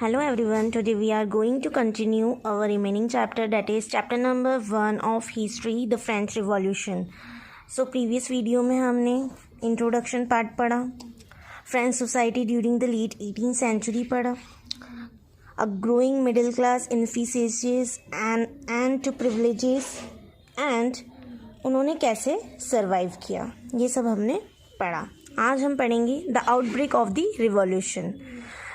Hello everyone, today we are going to continue our remaining chapter, that is chapter number 1 of history, the French Revolution. So previous video में हमने introduction part पढ़ा, French society during the late 18th century पढ़ा, a growing middle class emphasis and to privileges and उन्होंने कैसे survive किया, ये सब हमने पढ़ा. आज हम पढ़ेंगे the outbreak of the revolution.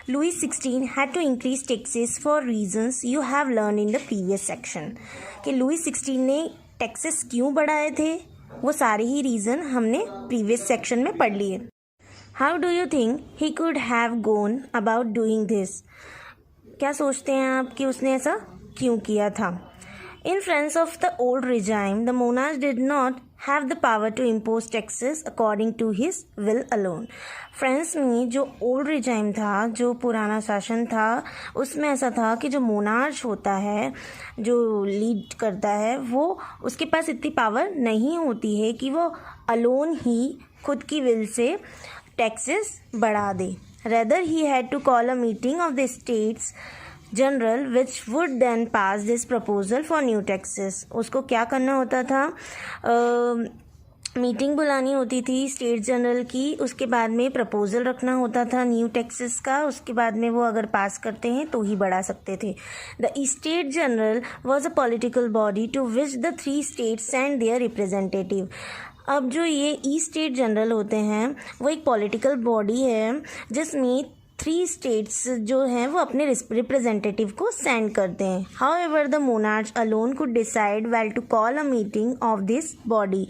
Louis XVI had to increase taxes for reasons you have learned in the previous section. कि लुई 16 ने टैक्सेस क्यों बढ़ाए थे, वो सारे ही रीज़न हमने प्रीवियस सेक्शन में पढ़ लिए. How do you think he could have gone about doing this? क्या सोचते हैं आप कि उसने ऐसा क्यों किया था? In France of the old regime, the monarch did not have the power to impose taxes according to his will alone. France में जो ओल्ड रिजाइम था, जो पुराना शासन था, उसमें ऐसा था कि जो मोनार्च होता है, जो लीड करता है, वो उसके पास इतनी पावर नहीं होती है कि वो अलोन ही खुद की विल से टैक्सेस बढ़ा दे. Rather he had to call a meeting of the states general which would then pass this proposal for new taxes. उसको क्या करना होता था, मीटिंग बुलानी होती थी स्टेट जनरल की, उसके बाद में प्रपोजल रखना होता था न्यू टैक्सेस का, उसके बाद में वो अगर पास करते हैं तो ही बढ़ा सकते थे. The state general was a political body to which the 3 states send their representative. अब जो ये ई स्टेट जनरल होते हैं वो एक पॉलिटिकल बॉडी है जिसमें 3 स्टेट्स जो हैं वो अपने रिप्रेजेंटेटिव को सेंड करते हैं. However the monarch alone could decide well to call a meeting of this body.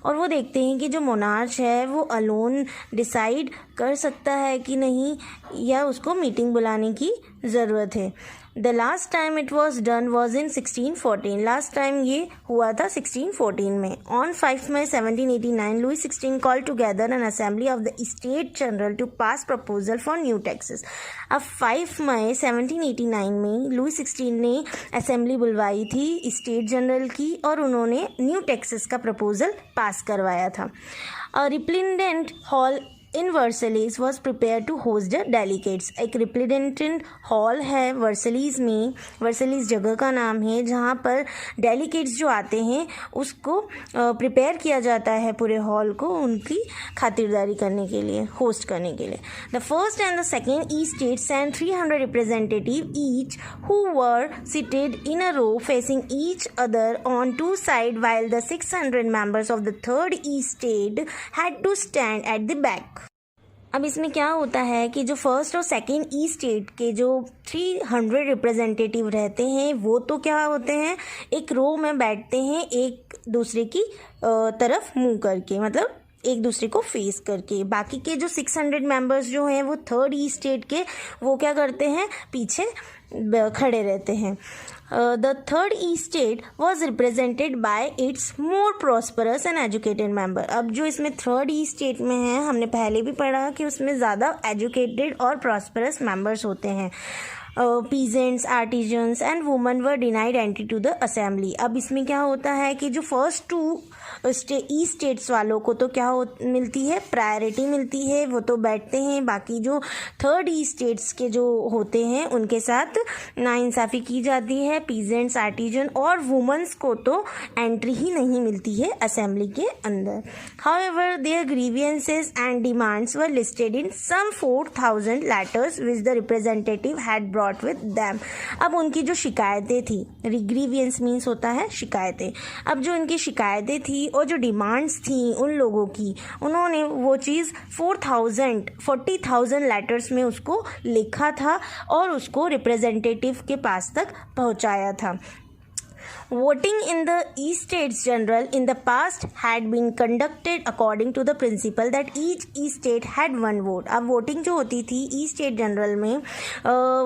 और वो देखते हैं कि जो मोनार्च है वो अलोन डिसाइड कर सकता है कि नहीं, या उसको मीटिंग बुलाने की ज़रूरत है. The last time it was done was in 1614. Last time ये हुआ था 1614 में. On 5 May 1789 Louis 16 call together an assembly of the state general to pass proposal for new taxes. अब 5 मई 1789 में लुई 16 ने असेंबली बुलवाई थी स्टेट जनरल की और उन्होंने न्यू टैक्सेस का प्रपोजल पास करवाया था. A resplendent hall in Versailles was prepared to host the delegates. एक रिप्रेजेंटेंट हॉल है वर्सलीज में, वर्सलीज जगह का नाम है जहाँ पर डेलीगेट्स जो आते हैं उसको प्रिपेयर किया जाता है, पूरे हॉल को उनकी खातिरदारी करने के लिए, होस्ट करने के लिए. The first and the second estate send 300 representative each who were seated in a row facing each other on 2 side while the 600 members of the third E state had to stand at the back. अब इसमें क्या होता है कि जो first और second ई state के जो 300 रिप्रेजेंटेटिव रहते हैं वो तो क्या होते हैं, एक रो में बैठते हैं एक दूसरे की तरफ मुंह करके, मतलब एक दूसरे को फेस करके. बाकी के जो 600 मेंबर्स जो हैं वो थर्ड ई स्टेट के, वो क्या करते हैं, पीछे खड़े रहते हैं. The third E state was represented by its more prosperous and educated member. अब जो इसमें थर्ड ई स्टेट में है, हमने पहले भी पढ़ा कि उसमें ज़्यादा एजुकेटेड और प्रॉस्परस मेंबर्स होते हैं. Peasants, artisans and women were denied entry to the assembly. अब इसमें क्या होता है कि जो फर्स्ट 2 ई स्टेट्स वालों को तो क्या मिलती है, प्रायोरिटी मिलती है, वो तो बैठते हैं. बाकी जो थर्ड ई स्टेट्स के जो होते हैं उनके साथ नाइंसाफ़ी की जाती है. पीजेंट्स, आर्टिजन और वुमेन्स को तो एंट्री ही नहीं मिलती है असेंबली के अंदर. However their grievances and demands were listed in some 4000 letters which the representative had brought with them. अब उनकी जो शिकायतें थी, ग्रीवियंस मीन्स होता है शिकायतें. अब जो उनकी शिकायतें थी और जो डिमांड्स थी उन लोगों की, उन्होंने वो चीज़ 40,000 लेटर्स में उसको लिखा था और उसको रिप्रेजेंटेटिव के पास तक पहुंचाया था. Voting in the E States General in the past had been conducted according to the principle that each E state had one vote. अब वोटिंग जो होती थी ई स्टेट जनरल में,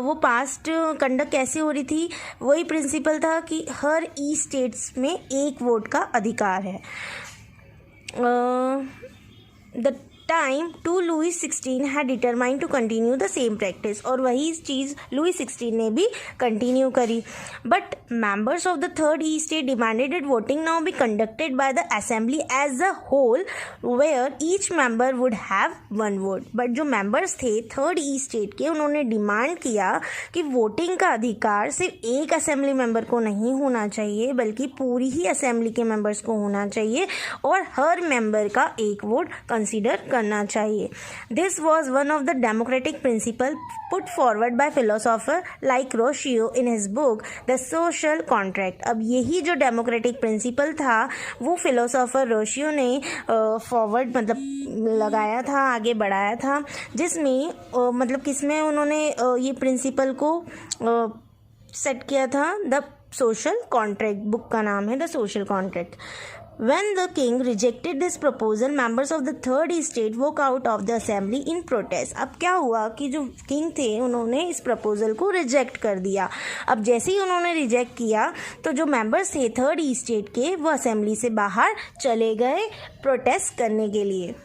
वो पास्ट कंडक्ट कैसे हो रही थी, वही प्रिंसिपल था कि हर ई स्टेट्स में एक वोट का अधिकार है. The time to Louis 16 had determined to continue the same practice, और वही चीज़ लुईस 16 ने भी कंटिन्यू करी. But members of the third estate demanded that voting now be conducted by the assembly as a whole where each member would have one vote. But जो members थे third estate के, उन्होंने demand किया कि voting का अधिकार सिर्फ एक असेंबली मेंबर को नहीं होना चाहिए बल्कि पूरी ही असेंबली के मेंबर्स को होना चाहिए और हर मेंबर का एक वोट कंसीडर करना चाहिए. This was one of the democratic principle put forward by philosopher like Rousseau in his book the social contract. अब यही जो डेमोक्रेटिक प्रिंसिपल था वो फिलोसोफर रोशियो ने फॉरवर्ड मतलब लगाया था, आगे बढ़ाया था, जिसमें मतलब किसमें उन्होंने ये प्रिंसिपल को सेट किया था. द सोशल कॉन्ट्रैक्ट, बुक का नाम है the social contract. When the king rejected this proposal, members of the third estate walk out of the assembly in protest. अब क्या हुआ कि जो किंग थे उन्होंने इस प्रपोजल को रिजेक्ट कर दिया. अब जैसे ही उन्होंने रिजेक्ट किया तो जो मेंबर्स थे थर्ड estate के वो असेंबली से बाहर चले गए प्रोटेस्ट करने के लिए.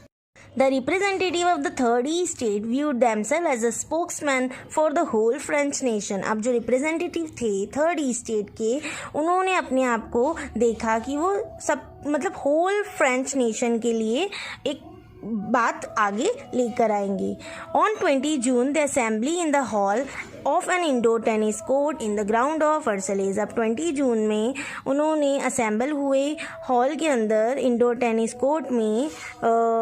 The representative of the third estate viewed themselves as a spokesman for the whole French nation. अब जो रिप्रेजेंटेटिव थे थर्ड estate के, उन्होंने अपने आप को देखा कि वो सब मतलब होल फ्रेंच नेशन के लिए एक बात आगे लेकर आएंगे. On 20 June the assembly in the hall of an indoor tennis court in the ground of Versailles. अब 20 जून में उन्होंने असेंबल हुए हॉल के अंदर इंडोर टेनिस कोर्ट में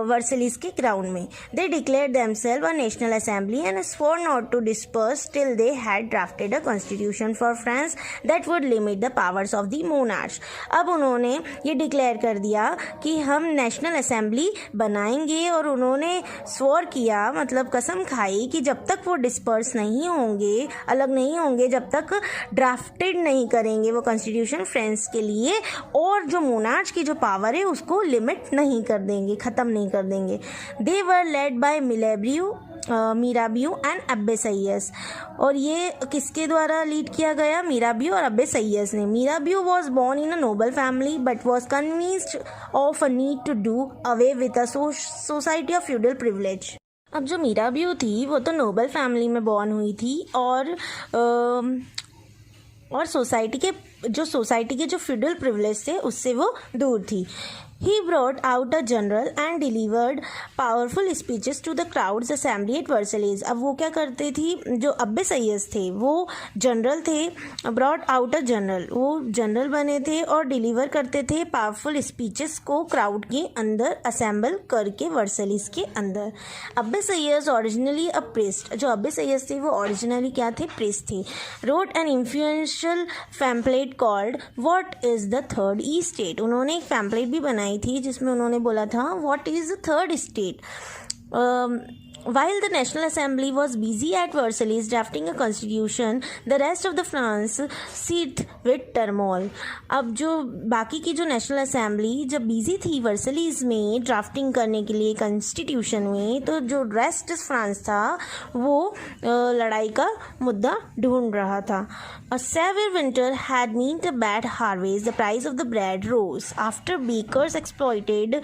वर्सलीज के ग्राउंड में. They declared themselves a national assembly and swore not to disperse till they had drafted a constitution for France that would limit the powers of the monarch. अब उन्होंने ये declare कर दिया कि हम नेशनल असेंबली बनाएंगे, और उन्होंने स्वोर किया मतलब कसम खाई कि जब तक वो डिस्पर्स नहीं होंगे, अलग नहीं होंगे, जब तक ड्राफ्टेड नहीं करेंगे वो कॉन्स्टिट्यूशन फ्रांस के लिए, और जो मोनार्च की जो पावर है उसको लिमिट नहीं कर देंगे, ख़त्म नहीं कर देंगे. दे वर लेड बाय मिराबियो एंड अब्बे सैयस. और ये किसके द्वारा लीड किया गया? मिराबियो और अब्बे सैयस ने. Mirabeau was born in a noble family but was convinced of a need to do away with a society of feudal privilege. अब जो मिराबियो थी वो तो नोबल फैमिली में बॉर्न हुई थी और सोसाइटी के जो फ्यूडल प्रिविलेज थे उससे वो दूर थी. He brought out a general and delivered powerful speeches to the crowds assembly at Versailles. अब वो क्या करते थी, जो अब्बे सैयस थे वो जनरल थे, brought out a general, वो जनरल बने थे और डिलीवर करते थे पावरफुल स्पीचेस को क्राउड के अंदर असेंबल करके वर्सलीज के अंदर. अब्बे सैयस ओरिजिनली अ प्रिस्ट, जो अब्बे सैयस थे वो ओरिजिनली क्या थे? प्रिस्ट थे. wrote an influential pamphlet called What is the Third Estate. उन्होंने एक पैम्पलेट भी बनाई थी जिसमें उन्होंने बोला था what is the third state. While the National Assembly was busy at Versailles drafting a constitution, the rest of the France seethed with turmoil. अब जो बाकी की जो नेशनल असेंबली जब बिजी थी वर्सलीज में ड्राफ्टिंग करने के लिए कॉन्स्टिट्यूशन में, तो जो रेस्ट फ्रांस था वो लड़ाई का मुद्दा ढूंढ रहा था. A severe winter had meant a bad harvest. The price of the bread rose after bakers exploited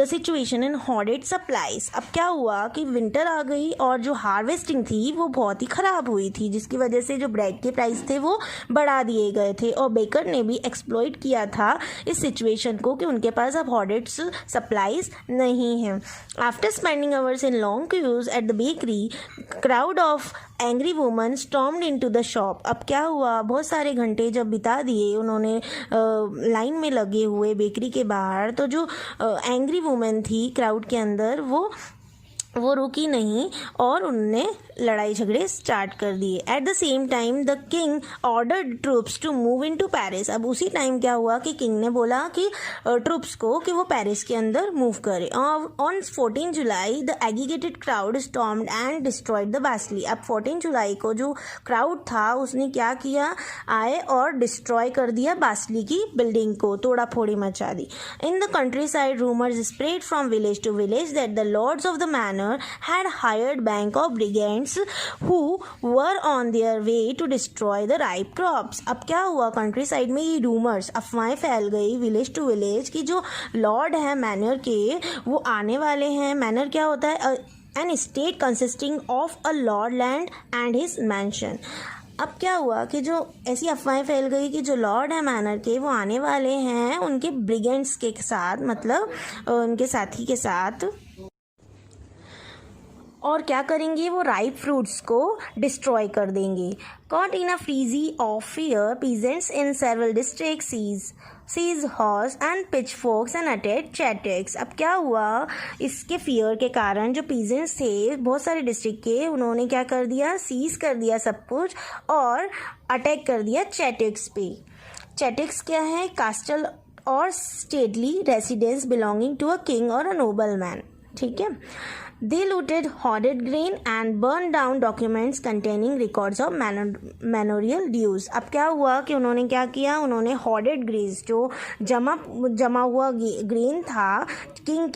the situation and hoarded supplies. अब क्या हुआ कि विंटर आ गई और जो हार्वेस्टिंग थी वो बहुत ही ख़राब हुई थी, जिसकी वजह से जो ब्रेड के प्राइस थे वो बढ़ा दिए गए थे, और बेकर ने भी एक्सप्लॉइट किया था इस सिचुएशन को कि उनके पास अब होर्डेड सप्लाईज नहीं हैं. After spending hours in long queues at the bakery, crowd of angry woman stormed into the shop. अब क्या हुआ, बहुत सारे घंटे जब बिता दिए उन्होंने लाइन में लगे हुए बेकरी के बाहर, तो जो एंग्री वुमन थी क्राउड के अंदर वो रुकी नहीं और उनने लड़ाई झगड़े स्टार्ट कर दिए. At the same time the king ordered troops to move in to Paris. अब उसी टाइम क्या हुआ कि किंग ने बोला कि ट्रूप्स को कि वो पेरिस के अंदर मूव करे. On 14 July the aggregated crowd stormed and destroyed the Bastille. अब 14 जुलाई को जो क्राउड था उसने क्या किया, आए और डिस्ट्रॉय कर दिया बास्टिली की बिल्डिंग को, तोड़ा फोड़ी मचा दी. In the countryside rumours spread from village to village that the lords of the manor manor had hired bank of brigands who were on their way to destroy the ripe crops. अब क्या हुआ, country side में ये rumours, अफवाहें फैल गई village to village कि जो लॉर्ड है मैनर के वो आने वाले हैं. मैनर क्या होता है? An state consisting of a lord land and his mansion. अब क्या हुआ कि जो ऐसी अफवाहें फैल गई कि जो लॉर्ड है मैनर के वो आने वाले हैं उनके ब्रिगेंड्स के साथ, मतलब उनके साथी के साथ, और क्या करेंगे, वो राइप फ्रूट्स को डिस्ट्रॉय कर देंगे. Caught in a frenzy of fear, peasants in several districts seized horse and pitchforks and attacked Chatix. अब क्या हुआ, इसके फियर के कारण जो पीजेंट्स थे बहुत सारे डिस्ट्रिक्ट के, उन्होंने क्या कर दिया, सीज कर दिया सब कुछ और अटैक कर दिया चैटिक्स पे. चैटिक्स क्या है? कास्टल और stately residence belonging to a king और अ नोबल मैन. ठीक है. They looted hoarded grain and burned down documents containing records of manorial dues. अब क्या हुआ कि उन्होंने क्या किया, उन्होंने hoarded grains जो जमा हुआ ग्रेन था किंग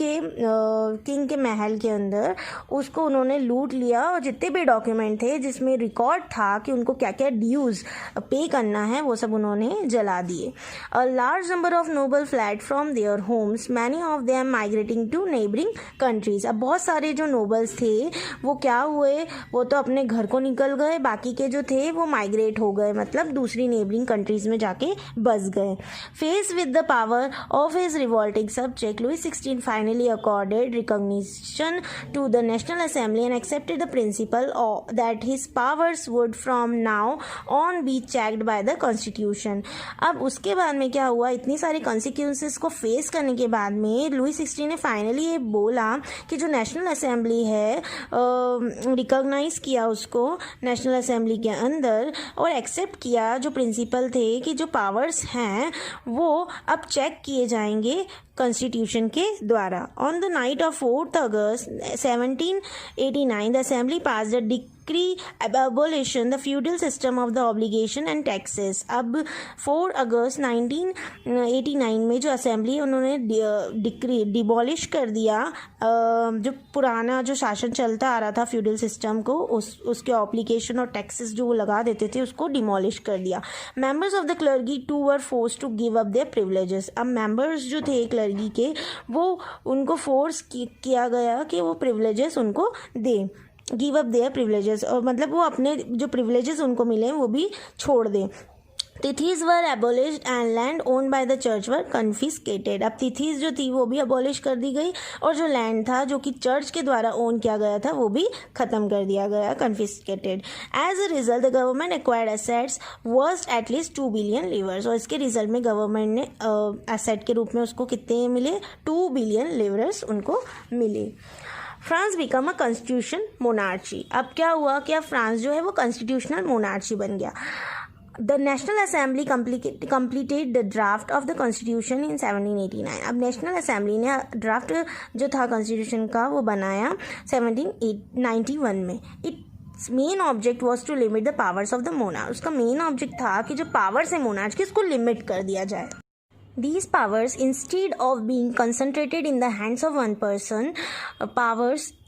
के महल के अंदर, उसको उन्होंने लूट लिया और जितने भी डॉक्यूमेंट थे जिसमें रिकॉर्ड था कि उनको क्या क्या ड्यूज पे करना है वो सब उन्होंने जला दिए. A large number of nobles fled from their homes, many of them migrating to neighboring countries. अब बहुत सारे जो नोबल्स थे वो क्या हुए, वो तो अपने घर को निकल गए, बाकी के जो थे वो माइग्रेट हो गए, मतलब दूसरी नेबरिंग कंट्रीज में जाके बस गए. Face with the power of his revolting subject, Louis 16 finally accorded recognition to the national assembly and accepted the principle that his powers would from now on be checked by the constitution. अब उसके बाद में क्या हुआ, इतनी सारी consequences को face करने के बाद में लुई 16 ने फाइनली ये बोला कि जो नेशनल असेंबली है रिकॉग्नाइज किया उसको नेशनल असेंबली के अंदर और एक्सेप्ट किया जो प्रिंसिपल थे कि जो पावर्स हैं वो अब चेक किए जाएंगे कॉन्स्टिट्यूशन के द्वारा. On the night of 4 August 1789 the assembly pass the decree abolition the feudal system of the obligation and taxes. अब 4 अगस्त 1989 में जो असेंबली उन्होंने डिक्री डिबॉलिश कर दिया जो पुराना जो शासन चलता आ रहा था फ्यूडल सिस्टम को, उसके ऑब्लिगेशन और टैक्सेस जो वो लगा देते थे उसको डिमोलिश कर दिया. Members of the clergy too were force to give up their privileges. अब मेंबर्स जो थे क्लर्गी के वो उनको फोर्स किया गया कि वो प्रिविलेजेस उनको दें, गिव अप देयर प्रिविलेजेस, और मतलब वो अपने जो प्रिविलेजेस उनको मिले वो भी छोड़ दें. Tithes were abolished and land owned by the church were confiscated. अब तिथीज जो थी वो भी एबोलिश कर दी गई और जो लैंड था जो कि चर्च के द्वारा ओन किया गया था वो भी ख़त्म कर दिया गया, confiscated. As a result the government acquired assets worth at least 2 billion livres. और इसके रिजल्ट में गवर्नमेंट ने एसेट के रूप में उसको कितने मिले, 2 बिलियन लिवर्स उनको मिले. France become a constitution monarchy. अब क्या हुआ कि अब फ्रांस जो है वो कॉन्स्टिट्यूशनल मोनार्ची बन गया. The National Assembly completed the draft of the Constitution in 1789. अब नेशनल असेंबली ने ड्राफ्ट जो था कॉन्स्टिट्यूशन का वो बनाया 1791 में. Its main object was to limit the powers of the monarch. उसका मेन ऑब्जेक्ट था कि जो पावर्स है मोनार्च की उसको लिमिट कर दिया जाए. These powers, instead of being concentrated in the hands of one person,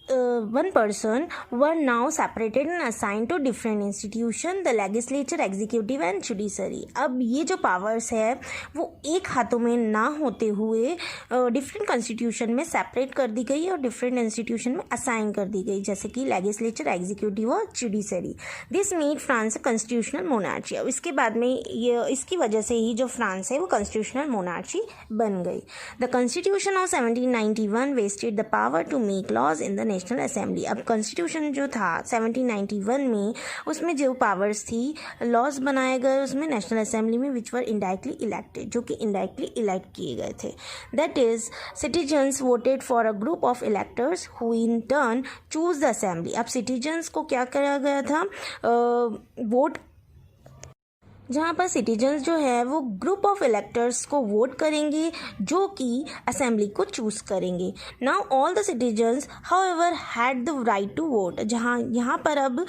one person were now separated and assigned to different institutions, the legislature, executive and judiciary. अब ये जो powers है वो एक हाथों में ना होते हुए डिफरेंट कॉन्स्टिट्यूशन में सेपरेट कर दी गई और डिफरेंट इंस्टीट्यूशन में असाइन कर दी गई, जैसे कि लेजिस्लेचर, एग्जीक्यूटिव और judiciary. This made France constitutional monarchy. अब इसके बाद में ये इसकी वजह से ही जो फ्रांस है वो कॉन्स्टिट्यूशनल मोनार्ची बन गई. The constitution of 1791 vested the power to make laws in the national assembly. अब कॉन्स्टिट्यूशन जो था 1791 में उसमें जो पावर्स थी लॉज बनाए गए उसमें नेशनल असेंबली में विच वर इनडायरेक्टली इलेक्टेड, जो कि इनडायरेक्टली इलेक्ट किए गए थे. That is citizens voted for a group of electors who in turn choose the assembly. अब सिटीजन्स को क्या किया गया था, वोट, जहाँ पर सिटीजन्स जो है वो ग्रुप ऑफ इलेक्टर्स को वोट करेंगे जो कि असेंबली को चूज़ करेंगे. Now all the citizens however had the right to vote. जहाँ यहाँ पर अब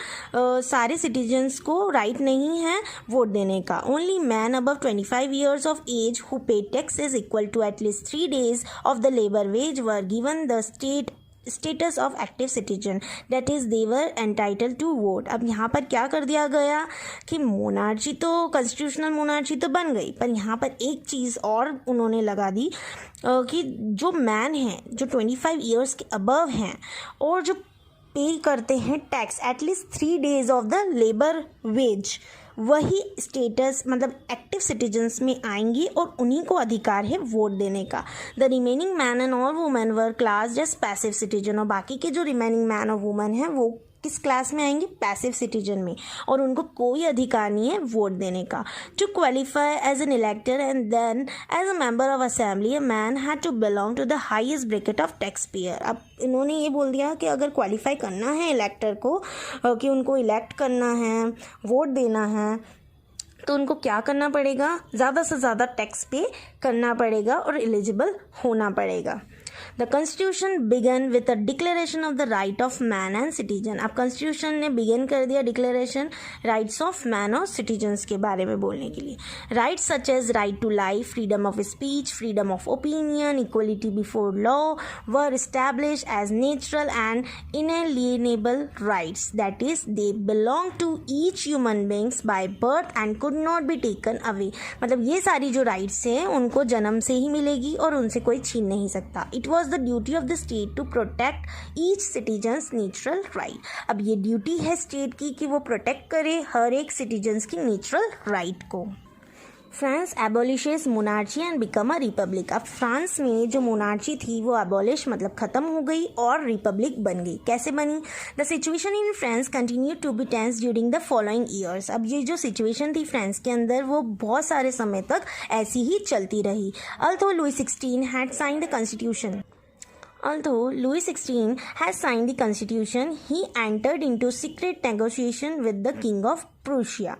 सारे सिटीजन्स को राइट नहीं है वोट देने का. Only man above 25 years of age who pay tax is equal to at least 3 days of the labour wage were given the status of active citizen, that is they were entitle to vote. अब यहाँ पर क्या कर दिया गया कि monarchy तो constitutional monarchy तो बन गई, पर यहाँ पर एक चीज़ और उन्होंने लगा दी कि जो मैन हैं जो 25 ईयर्स के अबव हैं और जो पे करते हैं tax at least 3 days of the labour wage, वही स्टेटस मतलब एक्टिव सिटीजन्स में आएंगी और उन्हीं को अधिकार है वोट देने का। The remaining man and all women were class as passive citizen, और बाकी के जो रिमेनिंग मैन और वुमेन हैं वो किस क्लास में आएंगे? पैसिव सिटीजन में, और उनको कोई अधिकार नहीं है वोट देने का। To qualify as an elector and then as a member of assembly a man had to belong to the highest bracket of tax payer. अब इन्होंने ये बोल दिया कि अगर क्वालिफाई करना है इलेक्टर को, कि उनको इलेक्ट करना है, वोट देना है, तो उनको क्या करना पड़ेगा? ज़्यादा से ज़्यादा टैक्स पे करना पड़ेगा और एलिजिबल होना पड़ेगा। The constitution began with a declaration of the right of man and citizen. अब कॉन्स्टिट्यूशन ने बिगन कर दिया डिक्लेरेशन राइट्स ऑफ मैन और सिटीजन्स के बारे में बोलने के लिए। Rights such as right to life, freedom of speech, freedom of opinion, equality before law were establish as natural and inalienable rights, that is they belong to each human beings by birth and could not be taken away. मतलब ये सारी जो rights हैं उनको जन्म से ही मिलेगी और उनसे कोई छीन नहीं सकता। It was the duty of the state to protect each citizens natural right. अब ये ड्यूटी है स्टेट की कि वो प्रोटेक्ट करे हर एक सिटीजन्स की नेचुरल राइट को। France abolishes monarchy and become a republic. अब फ्रांस में जो मोनार्ची थी वो एबोलिश मतलब ख़त्म हो गई और रिपब्लिक बन गई। कैसे बनी? The situation in France continue to be tense during the following years. अब ये जो सिचुएशन थी फ्रांस के अंदर वो बहुत सारे समय तक ऐसी ही चलती रही। Although Louis 16 had sign the constitution Although Louis XVI has signed the constitution, he entered into secret negotiation with the King of Prussia.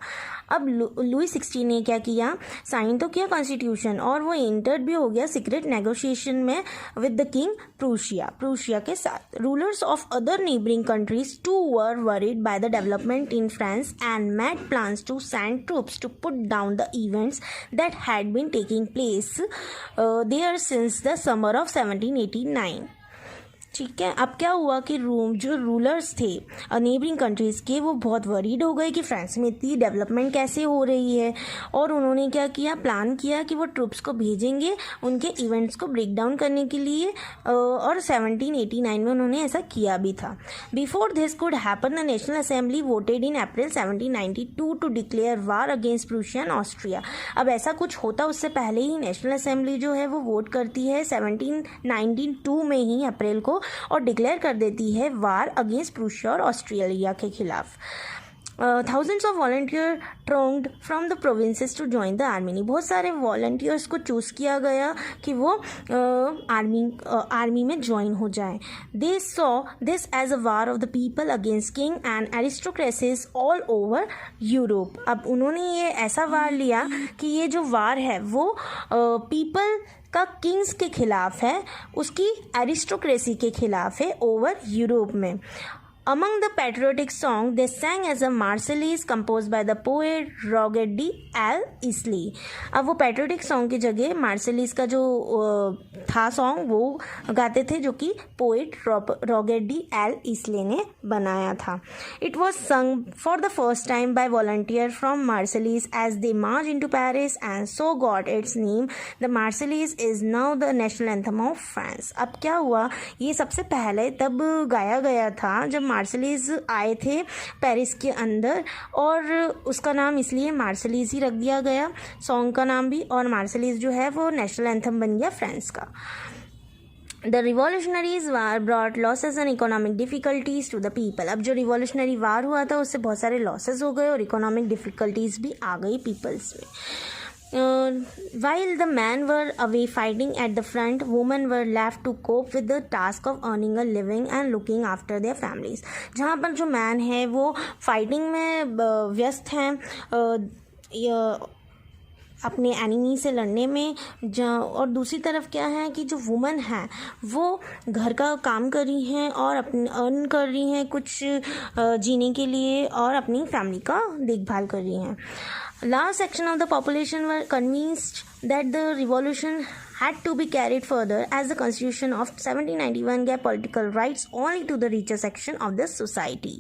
अब लुई 16 ने क्या किया? साइन तो किया कॉन्स्टिट्यूशन और वो एंटर्ड भी हो गया सीक्रेट नेगोशिएशन में विद द किंग प्रूशिया के साथ। Rulers of other neighbouring countries too were worried by the development in France and made plans to send troops to put down the events that had been taking place there since the summer of 1789। ठीक है, अब क्या हुआ कि जो rulers थे neighbouring countries के वो बहुत वरीड हो गए कि फ्रांस में इतनी डेवलपमेंट कैसे हो रही है, और उन्होंने क्या किया? प्लान किया कि वो ट्रूप्स को भेजेंगे उनके इवेंट्स को ब्रेक डाउन करने के लिए, और 1789 में उन्होंने ऐसा किया भी था। Before this could happen the national assembly voted in April 1792 to declare war against Prussia and Austria. अब ऐसा कुछ होता उससे पहले ही नेशनल असेंबली जो है वो वोट करती है 1792 में ही अप्रैल को और डिक्लेयर कर देती है वार अगेंस्ट प्रूशिया और ऑस्ट्रेलिया के खिलाफ। Thousands of volunteer thronged from the provinces to join the army. बहुत सारे वॉलंटियर्स को चूज़ किया गया कि वो आर्मी में ज्वाइन हो जाएं। They saw this as a war of the people against king and aristocracies all over Europe. अब उन्होंने ये ऐसा वार लिया कि ये जो वार है वो पीपल का किंग्स के खिलाफ है, उसकी एरिस्टोक्रेसी के खिलाफ है ओवर यूरोप में। Among the patriotic song they sang as a Marseillaise composed by the poet Roger de l'Isle। अब वो patriotic song की जगह Marseillaise का जो था सॉन्ग वो गाते थे, जो कि पोएट रॉगर डी l'Isle ने बनाया था। It was sung for the first time by volunteer from Marseilles as they marched into Paris and so got its name. The Marseillaise is now the national anthem of France। अब क्या हुआ? ये सबसे पहले तब गाया गया था जब मार्सेलीज आए थे पेरिस के अंदर, और उसका नाम इसलिए मार्सेलीज ही रख दिया गया सॉन्ग का नाम भी, और मार्सेलीज जो है वो नेशनल एंथम बन गया फ्रांस का। The revolutionaries war brought losses and economic difficulties to the people. अब जो रिवॉल्यूशनरी वार हुआ था उससे बहुत सारे लॉसेस हो गए और इकोनॉमिक डिफिकल्टीज भी आ गई पीपल्स में। While the men were away fighting at the front, women were left to cope with the task of earning a living and looking after their families। जहाँ पर जो मैन है वो फाइटिंग में व्यस्त हैं अपने एनिमी से लड़ने में, और दूसरी तरफ क्या है कि जो वुमेन हैं वो घर का काम कर रही हैं और अपने अर्न कर रही हैं कुछ जीने के लिए और अपनी फैमिली का देखभाल कर रही हैं। Large section of the population were convinced that the revolution had to be carried further as the Constitution of 1791 gave political rights only to the richer section of the society.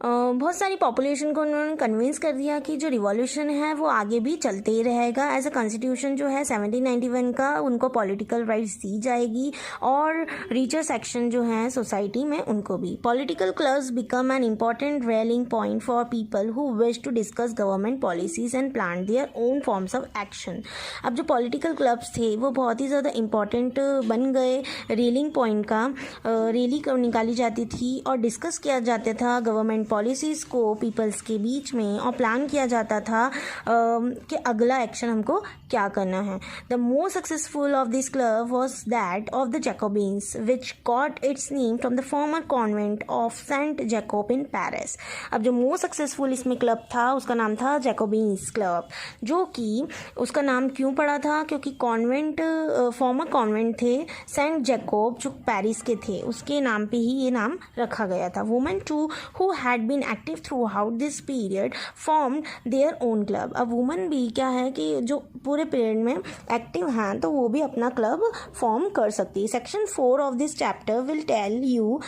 बहुत सारी population को उन्होंने convince कर दिया कि जो revolution है वो आगे भी चलते ही रहेगा. एज अ कॉन्स्टिट्यूशन जो है 1791 का उनको पॉलिटिकल राइट्स दी जाएगी और रीचर सेक्शन जो है सोसाइटी में उनको भी. Political clubs become an important rallying point for people who wish to discuss government policies and plan their own forms of action. अब जो पॉलिटिकल क्लब्स थे वो बहुत ही ज़्यादा इम्पॉर्टेंट बन गए. रेलिंग पॉइंट का रैली निकाली जाती थी और डिस्कस किया जाता था गवर्नमेंट पॉलिसीज़ को पीपल्स के बीच में और प्लान किया जाता था कि अगला एक्शन हमको क्या करना है. The most successful of this club was that of the Jacobins which got its name from the former convent of saint Jacob in Paris. अब जो मोस्ट सक्सेसफुल इसमें क्लब था उसका नाम था जैकोबिन्स क्लब, जो कि उसका नाम क्यों पड़ा था क्योंकि कॉन्वेंट फॉर्मर कॉन्वेंट थे सेंट जैकोब जो पेरिस के थे, उसके नाम पे ही ये नाम रखा गया था. Women too who had been active throughout this period formed their own club. अब वुमन भी क्या है कि जो पूरे पीरियड में एक्टिव हैं तो वो भी अपना क्लब फॉर्म कर सकती है. Section 4 of this chapter will tell you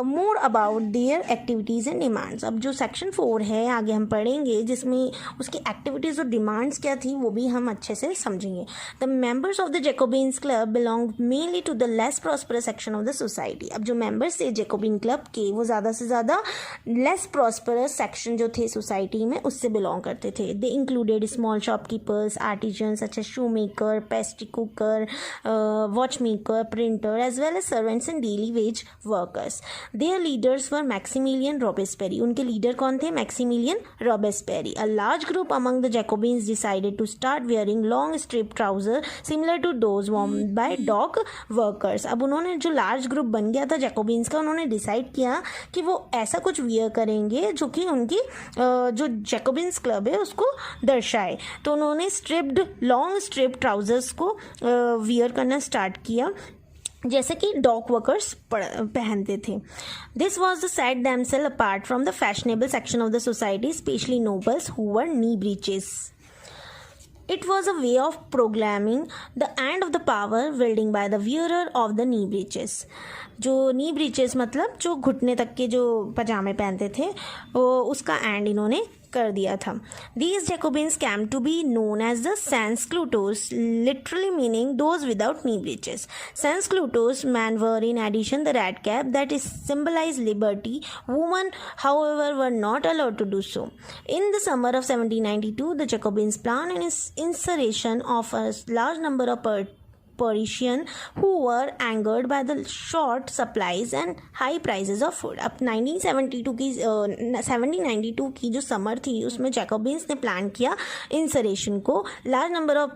more about their activities and demands. अब जो सेक्शन 4 है आगे हम पढ़ेंगे जिसमें उसकी एक्टिविटीज़ और डिमांड्स क्या थी वो भी हम अच्छे से समझेंगे. The members of the Jacobins club belong mainly to the less prosperous section of the society. अब जो मेंबर्स थे जैकोबिन क्लब के वो ज़्यादा से ज़्यादा लेस प्रॉस्परस सेक्शन जो थे सोसाइटी में उससे बिलोंग करते थे. They included small shopkeepers, artisan such as shoemaker, pastry cooker, watchmaker, printer as well as servants and daily wage workers. Their leaders were Maximilian Robespierre. उनके leader कौन थे? Maximilian Robespierre. A large group among the Jacobins decided to start wearing long strip trouser similar to those worn by dock workers. अब उन्होंने जो large group बन गया था Jacobins का, उन्होंने डिसाइड किया कि वो ऐसा कुछ वियर करेंगे जो कि उनकी जो जैकोबिन्स क्लब है उसको दर्शाए. तो उन्होंने लॉन्ग स्ट्रिप ट्राउजर्स को वियर करना स्टार्ट किया जैसे कि डॉक वर्कर्स पहनते थे. This was the set themself apart from the fashionable section of the society, specially nobles who wore knee breeches. It was a way of proclaiming the end of the power wielding by the wearer of the knee breeches. जो नी breaches मतलब जो घुटने तक के जो पजामे पहनते थे वो उसका एंड इन्होंने कर दिया था. These Jacobins came to be known as the sans-culottes, literally meaning those without knee breeches. Sans-culottes men were in addition the red cap that is symbolized liberty. Women, however, were not allowed to do so. In the summer of 1792, the Jacobins planned an insurrection of a large number of Parisian who were angered by the short supplies and high prices of food. अब 1792 की जो summer थी उसमें Jacobins ने plan किया इंसरेशन को large number of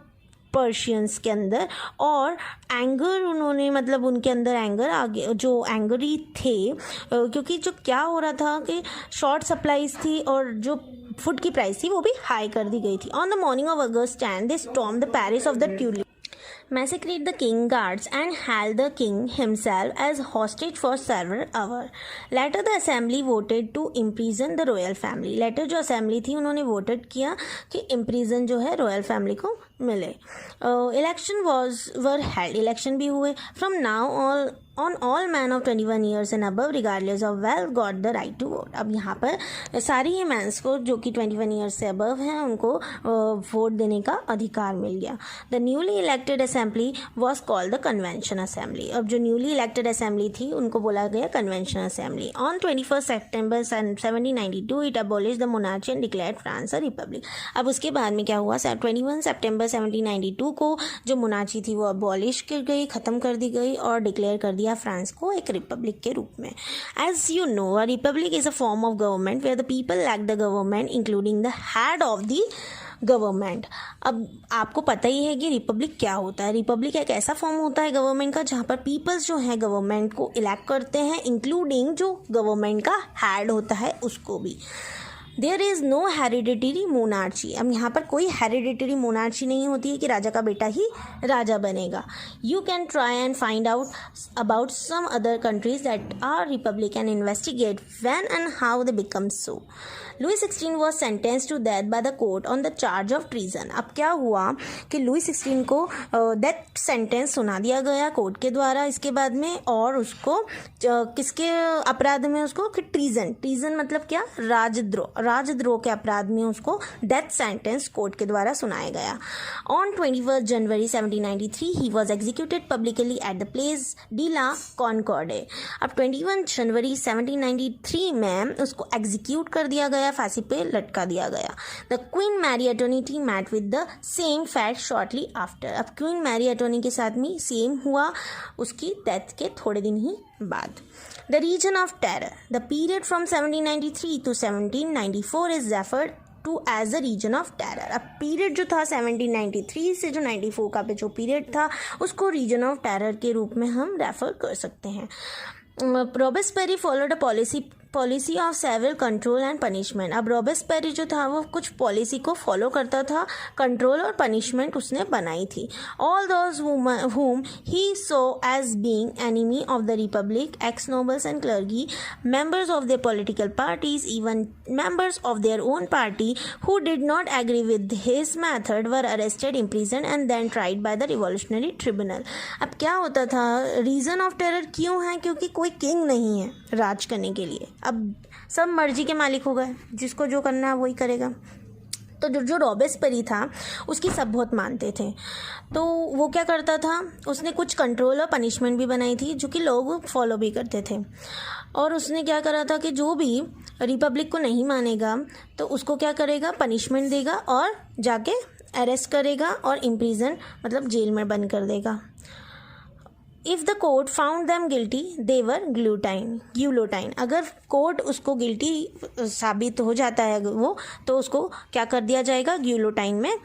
Persians के अंदर. और एंगर उन्होंने मतलब उनके अंदर एंगर आगे जो एंगरी थे क्योंकि जो क्या हो रहा था कि शॉर्ट सप्लाईज थी और जो फूड की प्राइस थी वो भी हाई कर दी गई थी. On the morning of August 10 they stormed the Paris of the tulip, massacred the king guards and held the king himself as hostage for several hours. Later the assembly voted to imprison the royal family. Later जो assembly थी उन्होंने voted किया कि imprison जो है royal family को मिले. Election were held. Election भी हुए. From now on all men of 21 years and above regardless of wealth got the right to vote. अब यहाँ पर सारी ही मैंस को जो कि 21 ईयर्स से अबव हैं उनको वोट देने का अधिकार मिल गया. The newly elected assembly was called the convention assembly. अब जो न्यूली इलेक्टेड असेंबली थी उनको बोला गया convention assembly. On 21 September 1792 it abolish the monarchy and declared France a republic. अब उसके बाद में क्या हुआ? 21 सितंबर 1792 को जो मोनार्ची थी वो अबॉलिश कर गई, ख़त्म कर दी गई और डिक्लेयर कर दिया फ्रांस को एक रिपब्लिक के रूप में. As you know a republic is a form of government where the people like the government including the head of the government. अब आपको पता ही है कि रिपब्लिक क्या होता है. रिपब्लिक एक ऐसा फॉर्म होता है गवर्नमेंट का जहाँ पर पीपल्स जो है गवर्नमेंट को इलेक्ट करते हैं इंक्लूडिंग जो गवर्नमेंट का हेड होता है उसको भी. There is no hereditary monarchy. अब यहाँ पर कोई हेरिडिटरी मोनार्ची नहीं होती है कि राजा का बेटा ही राजा बनेगा। You can try and find out about some other countries that are republic and investigate when and how they become so. Louis 16 was sentence to death by the court on the charge of treason. अब क्या हुआ कि Louis 16 को death sentence सुना दिया गया court के द्वारा इसके बाद में, और उसको किसके अपराध में, उसको कि ट्रीजन मतलब क्या, राजद्रोह के अपराध में उसको डेथ सेंटेंस कोर्ट के द्वारा सुनाया गया। On 21 January 1793 he was executed publicly at the place de la Concorde. अब 21 जनवरी 1793 में उसको एग्जीक्यूट कर दिया गया, फांसी पे लटका दिया गया। The queen Marie Antoinette met with the same fate shortly after. अब क्वीन मैरी एंटोनी के साथ में सेम हुआ उसकी डेथ के थोड़े दिन ही बाद। The reign of terror, the period from 1793 to 1794 is referred to as the reign of terror. अब पीरियड जो था 1793 से जो 94 का जो पीरियड था उसको रीजन ऑफ टेरर के रूप में हम रेफर कर सकते हैं। Robespierre followed a policy of several control and punishment. अब रॉबेस्पेरी जो था वो कुछ पॉलिसी को फॉलो करता था, कंट्रोल और पनिशमेंट उसने बनाई थी। All those whom he saw as being enemy of the republic, ex-nobles and clergy, members of their political parties, even members of their own party who did not agree with his method were arrested, imprisoned and then tried by the revolutionary tribunal। अब क्या होता था, reason of terror क्यों है, क्योंकि कोई king नहीं है राज करने के लिए, अब सब मर्जी के मालिक हो गए, जिसको जो करना है वही करेगा। तो जो रॉबेस्पेरी था उसकी सब बहुत मानते थे, तो वो क्या करता था, उसने कुछ कंट्रोल और पनिशमेंट भी बनाई थी जो कि लोग फॉलो भी करते थे। और उसने क्या करा था कि जो भी रिपब्लिक को नहीं मानेगा तो उसको क्या करेगा, पनिशमेंट देगा और जाके अरेस्ट करेगा और इम्प्रिजन मतलब जेल में बंद कर देगा। If the court found them guilty they were guillotine. अगर कोर्ट उसको गिल्टी साबित हो जाता है वो, तो उसको क्या कर दिया जाएगा, ग्यूलोटाइन में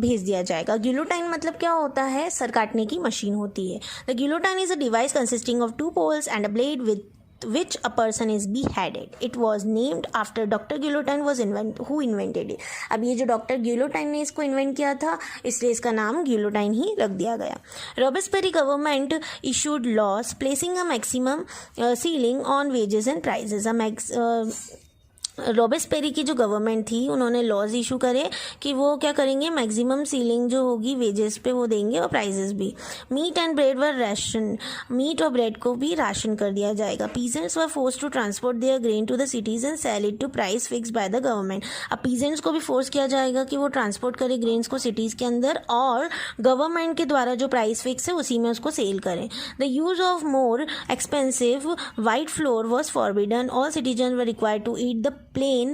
भेज दिया जाएगा। ग्यूलोटाइन मतलब क्या होता है, सर काटने की मशीन होती है। The guillotine is a device consisting of 2 poles and a blade with which a person is beheaded. It was named after Dr. Guillotine who invented it. अब ये जो डॉक्टर ग्यूलोटाइन ने इसको इन्वेंट किया था इसलिए इसका नाम ग्यूलोटाइन ही रख दिया गया। रॉबेस्पेरी government issued laws placing a maximum ceiling on wages and prices। रॉबेस्पेरी की जो गवर्नमेंट थी उन्होंने लॉज इशू करे कि वो क्या करेंगे, मैक्सिमम सीलिंग जो होगी वेजेस पे वो देंगे और प्राइजेस भी। Meat and bread were ration, meat और ब्रेड को भी राशन कर दिया जाएगा। Peasants were force to transport their grain to the cities and sell it to price fix by the government. अब पीजेंट्स को भी फोर्स किया जाएगा कि वो ट्रांसपोर्ट करे ग्रेन्स को सिटीज़ के अंदर और गवर्नमेंट के द्वारा जो प्राइस फिक्स है उसी में उसको सेल करें। The use of more expensive white flour was forbidden. All citizen were required to eat the plain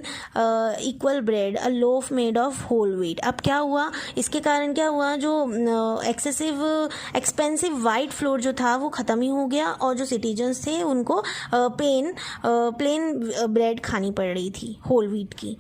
equal bread a loaf made of whole wheat. अब क्या हुआ, इसके कारण क्या हुआ, जो एक्सपेंसिव वाइट फ्लोर जो था वो ख़त्म ही हो गया और जो सिटीजन्स थे उनको प्लेन ब्रेड खानी पड़ रही थी होल व्हीट की।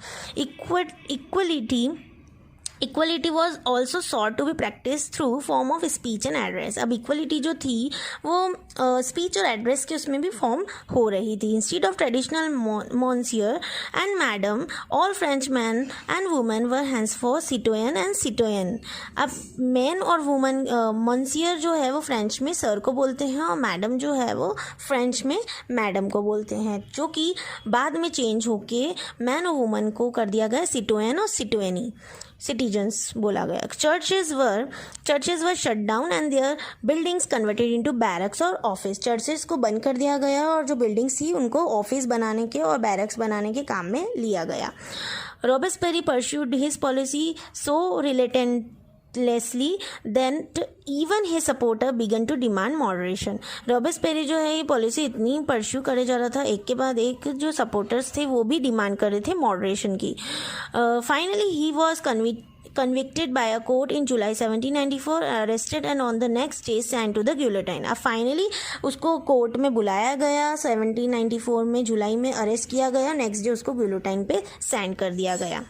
Equality was also sought to be practice through form of speech and address. अब इक्वलिटी जो थी वो स्पीच और एड्रेस के उसमें भी फॉर्म हो रही थी। Instead of traditional monsieur and madame, all French man and women were henceforth citoyen and citoyen. अब मैन और वुमेन, मॉन्सियर जो है वो फ्रेंच में सर को बोलते हैं और मैडम जो है वो फ्रेंच में मैडम को बोलते हैं, जो कि बाद में चेंज होके मैन और वुमेन को कर दिया गया सिटोयन और सिटोयनी, सिटीजन्स बोला गया। Churches were shut down and their buildings converted into barracks और ऑफिस। चर्चेज को बंद कर दिया गया और जो बिल्डिंग्स थी उनको ऑफिस बनाने के और बैरक्स बनाने के काम में लिया गया। Robespierre pursued his policy so relentlessly that even his supporter began to demand moderation. Robespierre जो है ये पॉलिसी इतनी परस्यू करे जा रहा था, एक के बाद एक जो सपोर्टर्स थे वो भी डिमांड कर रहे थे मॉडरेशन की। Finally he was convicted by a court in July 1794, arrested and on the next day sent to the guillotine। अब फाइनली उसको कोर्ट में बुलाया गया, 1794 में जुलाई में अरेस्ट किया गया, नेक्स्ट डे उसको गुलियोटाइन पे सेंड कर दिया गया।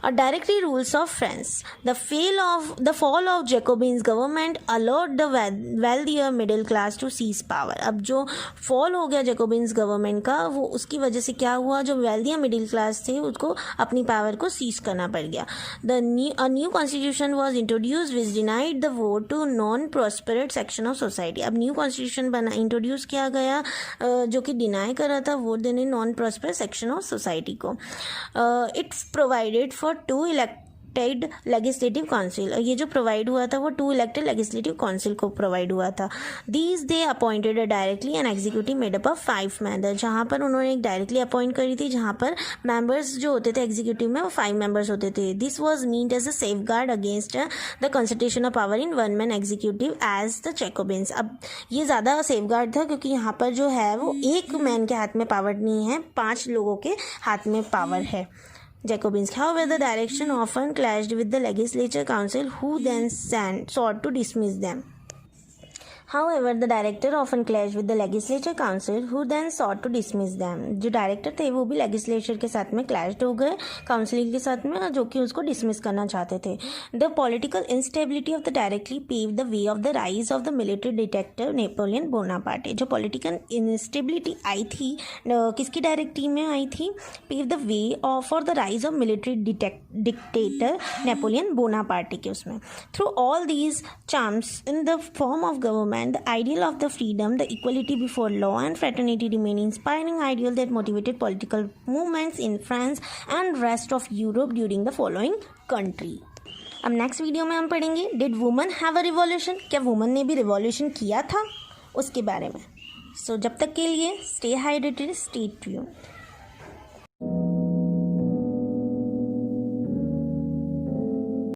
Directory rules of France. The fall of Jacobins government allowed the wealthier middle class to seize power. अब जो फॉल हो गया जैकोबिन्स गवर्नमेंट का, वो उसकी वजह से क्या हुआ, जो वेल्दियर मिडिल क्लास थे उसको अपनी पावर को सीज करना पड़ गया. A new constitution was introduced which denied the vote to non-prosperous section of society. अब न्यू कॉन्स्टिट्यूशन इंट्रोड्यूस किया गया जो कि डिनाई कर रहा था वोट देने non prosperous section of society को. It's provided for 2 elected legislative council. ये जो प्रोवाइड हुआ था वो 2 इलेक्टेड लेजिस्लेटिव काउंसिल को प्रोवाइड हुआ था. These they appointed directly and executive made up of 5 members. जहाँ पर उन्होंने एक डायरेक्टली अपॉइंट करी थी, जहाँ पर मेंबर्स जो होते थे एग्जीक्यूटिव में वो 5 मेंबर्स होते थे. This was meant as a safeguard against the concentration of power in one man executive as the Jacobins. अब ये ज़्यादा सेफ गार्ड था क्योंकि यहाँ पर जो है वो एक मैन के हाथ में पावर नहीं है, 5 लोगों के हाथ में पावर है. Jacobins. However, the direction often clashed with the legislature council, who then sought to dismiss them. However, the director often clashed with the legislature council, who then sought to dismiss them. जो director थे वो भी legislature के साथ में clashed हो गए council के साथ में, जो कि उसको डिसमिस करना चाहते थे. The political instability of the directly paved the way of the rise of the military dictator Napoleon Bonaparte. जो political instability आई थी किसकी डायरेक्टरी में आई थी, paved the way for the rise of military dictator Napoleon Bonaparte के उसमें. Through all these charms in the form of government, the ideal of the freedom, the equality before law and fraternity remain inspiring ideal that motivated political movements in France and rest of Europe during the following country. अब next video में हम पढ़ेंगे did woman have a revolution. क्या woman ने भी revolution किया था उसके बारे में. सो जब तक के लिए स्टे हाइड्रेटेड, स्टे ट्यून्ड.